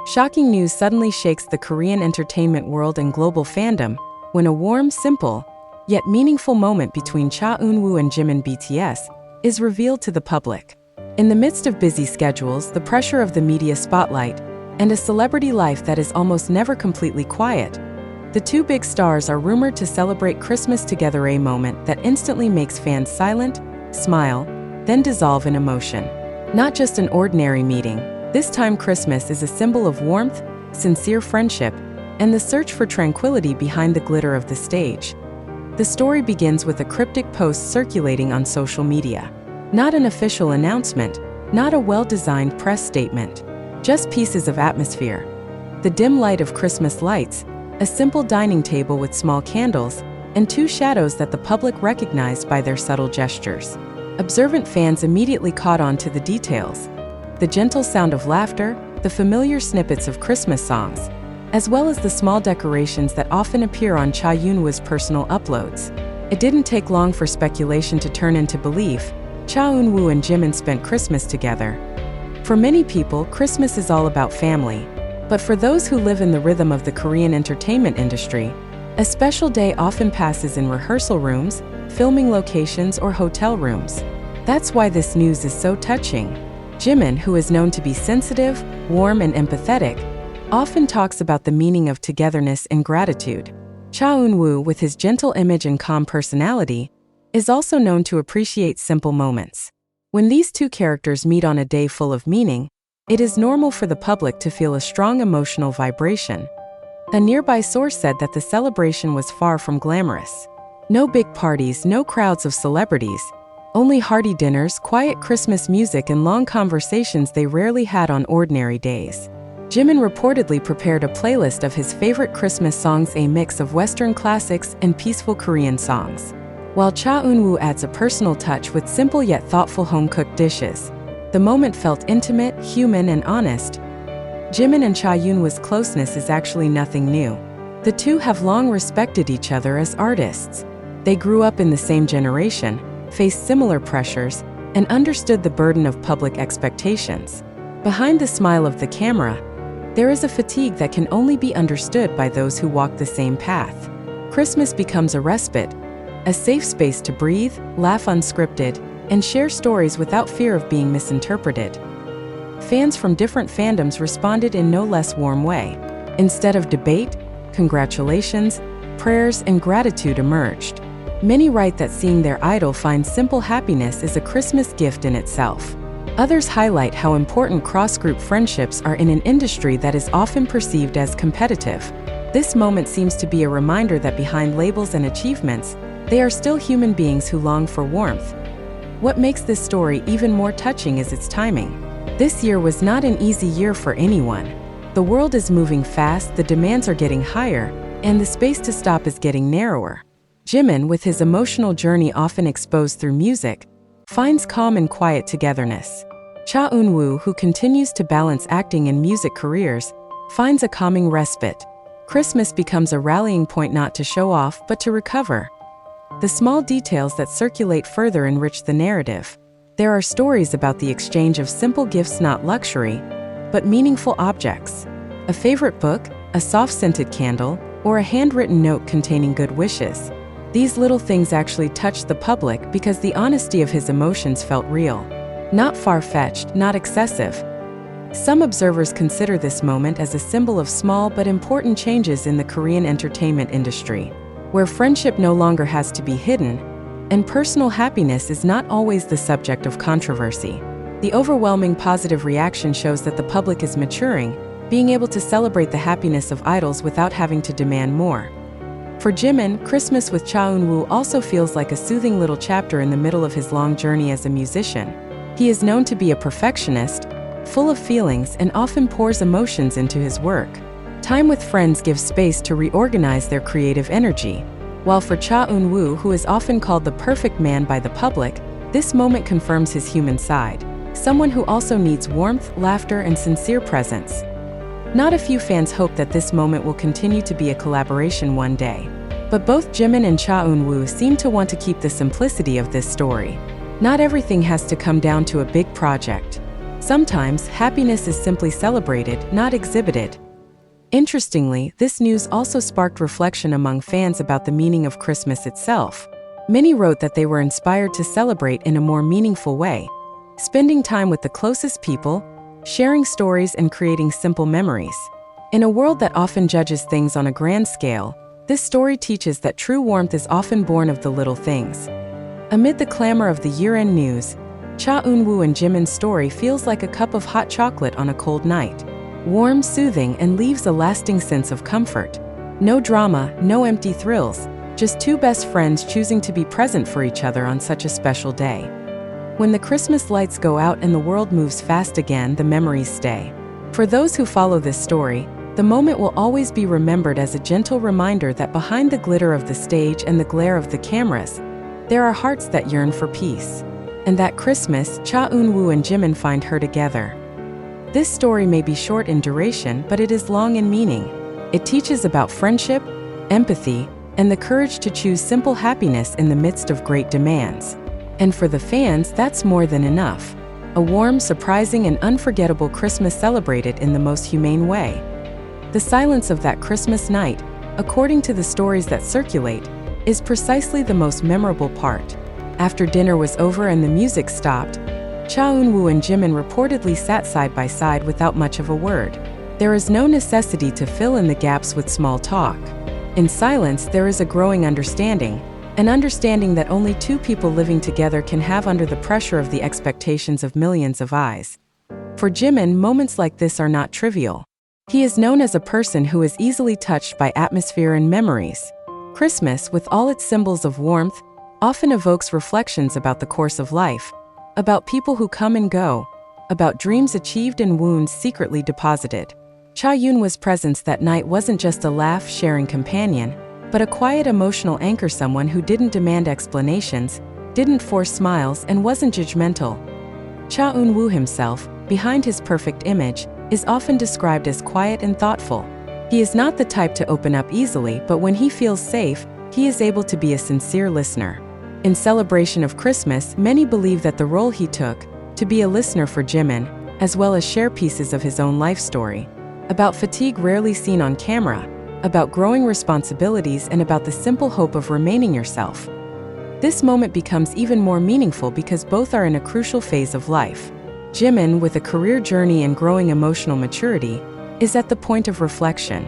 Shocking news suddenly shakes the Korean entertainment world and global fandom when a warm, simple, yet meaningful moment between Cha Eunwoo and Jimin BTS is revealed to the public. In the midst of busy schedules, the pressure of the media spotlight, and a celebrity life that is almost never completely quiet, the two big stars are rumored to celebrate Christmas together, a moment that instantly makes fans silent, smile, then dissolve in emotion. Not just an ordinary meeting, this time Christmas is a symbol of warmth, sincere friendship, and the search for tranquility behind the glitter of the stage. The story begins with a cryptic post circulating on social media. Not an official announcement, not a well-designed press statement, just pieces of atmosphere. The dim light of Christmas lights, a simple dining table with small candles, and two shadows that the public recognized by their subtle gestures. Observant fans immediately caught on to the details. The gentle sound of laughter, the familiar snippets of Christmas songs, as well as the small decorations that often appear on Cha Eunwoo's personal uploads. It didn't take long for speculation to turn into belief. Cha Eunwoo and Jimin spent Christmas together. For many people, Christmas is all about family. But for those who live in the rhythm of the Korean entertainment industry, a special day often passes in rehearsal rooms, filming locations, or hotel rooms. That's why this news is so touching. Jimin, who is known to be sensitive, warm, and empathetic, often talks about the meaning of togetherness and gratitude. Cha Eunwoo, with his gentle image and calm personality, is also known to appreciate simple moments. When these two characters meet on a day full of meaning, it is normal for the public to feel a strong emotional vibration. A nearby source said that the celebration was far from glamorous. No big parties, no crowds of celebrities, only hearty dinners, quiet Christmas music, and long conversations they rarely had on ordinary days. Jimin reportedly prepared a playlist of his favorite Christmas songs, a mix of Western classics and peaceful Korean songs, while Cha Eunwoo adds a personal touch with simple yet thoughtful home-cooked dishes. The moment felt intimate, human, and honest. Jimin and Cha Eunwoo's closeness is actually nothing new. The two have long respected each other as artists. They grew up in the same generation, faced similar pressures, and understood the burden of public expectations. Behind the smile of the camera, there is a fatigue that can only be understood by those who walk the same path. Christmas becomes a respite, a safe space to breathe, laugh unscripted, and share stories without fear of being misinterpreted. Fans from different fandoms responded in no less warm way. Instead of debate, congratulations, prayers, and gratitude emerged. Many write that seeing their idol find simple happiness is a Christmas gift in itself. Others highlight how important cross-group friendships are in an industry that is often perceived as competitive. This moment seems to be a reminder that behind labels and achievements, they are still human beings who long for warmth. What makes this story even more touching is its timing. This year was not an easy year for anyone. The world is moving fast, the demands are getting higher, and the space to stop is getting narrower. Jimin, with his emotional journey often exposed through music, finds calm and quiet togetherness. Cha Eunwoo, who continues to balance acting and music careers, finds a calming respite. Christmas becomes a rallying point not to show off but to recover. The small details that circulate further enrich the narrative. There are stories about the exchange of simple gifts, not luxury, but meaningful objects. A favorite book, a soft-scented candle, or a handwritten note containing good wishes. These little things actually touched the public because the honesty of his emotions felt real. Not far-fetched, not excessive. Some observers consider this moment as a symbol of small but important changes in the Korean entertainment industry, where friendship no longer has to be hidden, and personal happiness is not always the subject of controversy. The overwhelming positive reaction shows that the public is maturing, being able to celebrate the happiness of idols without having to demand more. For Jimin, Christmas with Cha Eunwoo also feels like a soothing little chapter in the middle of his long journey as a musician. He is known to be a perfectionist, full of feelings, and often pours emotions into his work. Time with friends gives space to reorganize their creative energy. While for Cha Eunwoo, who is often called the perfect man by the public, this moment confirms his human side. Someone who also needs warmth, laughter, and sincere presence. Not a few fans hope that this moment will continue to be a collaboration one day. But both Jimin and Cha Eunwoo seem to want to keep the simplicity of this story. Not everything has to come down to a big project. Sometimes, happiness is simply celebrated, not exhibited. Interestingly, this news also sparked reflection among fans about the meaning of Christmas itself. Many wrote that they were inspired to celebrate in a more meaningful way, spending time with the closest people, sharing stories and creating simple memories. In a world that often judges things on a grand scale, this story teaches that true warmth is often born of the little things. Amid the clamor of the year-end news, Cha Eunwoo and Jimin's story feels like a cup of hot chocolate on a cold night. Warm, soothing, and leaves a lasting sense of comfort. No drama, no empty thrills, just two best friends choosing to be present for each other on such a special day. When the Christmas lights go out and the world moves fast again, the memories stay. For those who follow this story, the moment will always be remembered as a gentle reminder that behind the glitter of the stage and the glare of the cameras, there are hearts that yearn for peace. And that Christmas, Cha Eunwoo and Jimin find her together. This story may be short in duration, but it is long in meaning. It teaches about friendship, empathy, and the courage to choose simple happiness in the midst of great demands. And for the fans, that's more than enough. A warm, surprising, and unforgettable Christmas celebrated in the most humane way. The silence of that Christmas night, according to the stories that circulate, is precisely the most memorable part. After dinner was over and the music stopped, Cha Eunwoo and Jimin reportedly sat side by side without much of a word. There is no necessity to fill in the gaps with small talk. In silence, there is a growing understanding, an understanding that only two people living together can have under the pressure of the expectations of millions of eyes. For Jimin, moments like this are not trivial. He is known as a person who is easily touched by atmosphere and memories. Christmas, with all its symbols of warmth, often evokes reflections about the course of life, about people who come and go, about dreams achieved and wounds secretly deposited. Cha Eunwoo's presence that night wasn't just a laugh-sharing companion, but a quiet emotional anchor, someone who didn't demand explanations, didn't force smiles, and wasn't judgmental. Cha Eunwoo himself, behind his perfect image, is often described as quiet and thoughtful. He is not the type to open up easily, but when he feels safe, he is able to be a sincere listener. In celebration of Christmas, many believe that the role he took, to be a listener for Jimin, as well as share pieces of his own life story, about fatigue rarely seen on camera, about growing responsibilities, and about the simple hope of remaining yourself. This moment becomes even more meaningful because both are in a crucial phase of life. Jimin, with a career journey and growing emotional maturity, is at the point of reflection.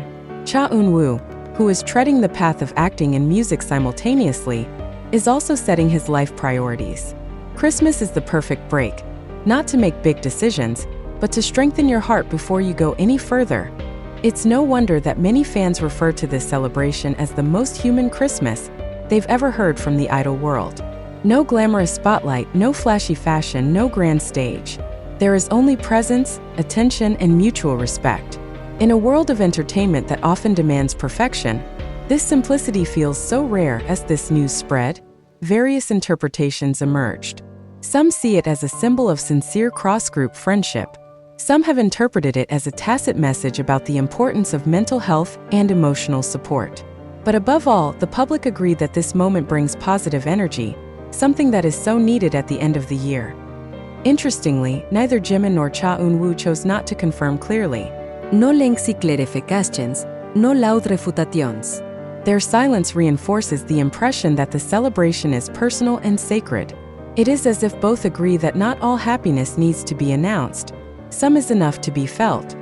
Cha Eunwoo, who is treading the path of acting and music simultaneously, is also setting his life priorities. Christmas is the perfect break, not to make big decisions, but to strengthen your heart before you go any further. It's no wonder that many fans refer to this celebration as the most human Christmas they've ever heard from the idol world. No glamorous spotlight, no flashy fashion, no grand stage. There is only presence, attention, and mutual respect. In a world of entertainment that often demands perfection, this simplicity feels so rare. As this news spread, various interpretations emerged. Some see it as a symbol of sincere cross-group friendship. Some have interpreted it as a tacit message about the importance of mental health and emotional support. But above all, the public agreed that this moment brings positive energy, something that is so needed at the end of the year. Interestingly, neither Jimin nor Cha Eunwoo chose not to confirm clearly. No lengthy clarifications, no loud refutations. Their silence reinforces the impression that the celebration is personal and sacred. It is as if both agree that not all happiness needs to be announced. Some is enough to be felt.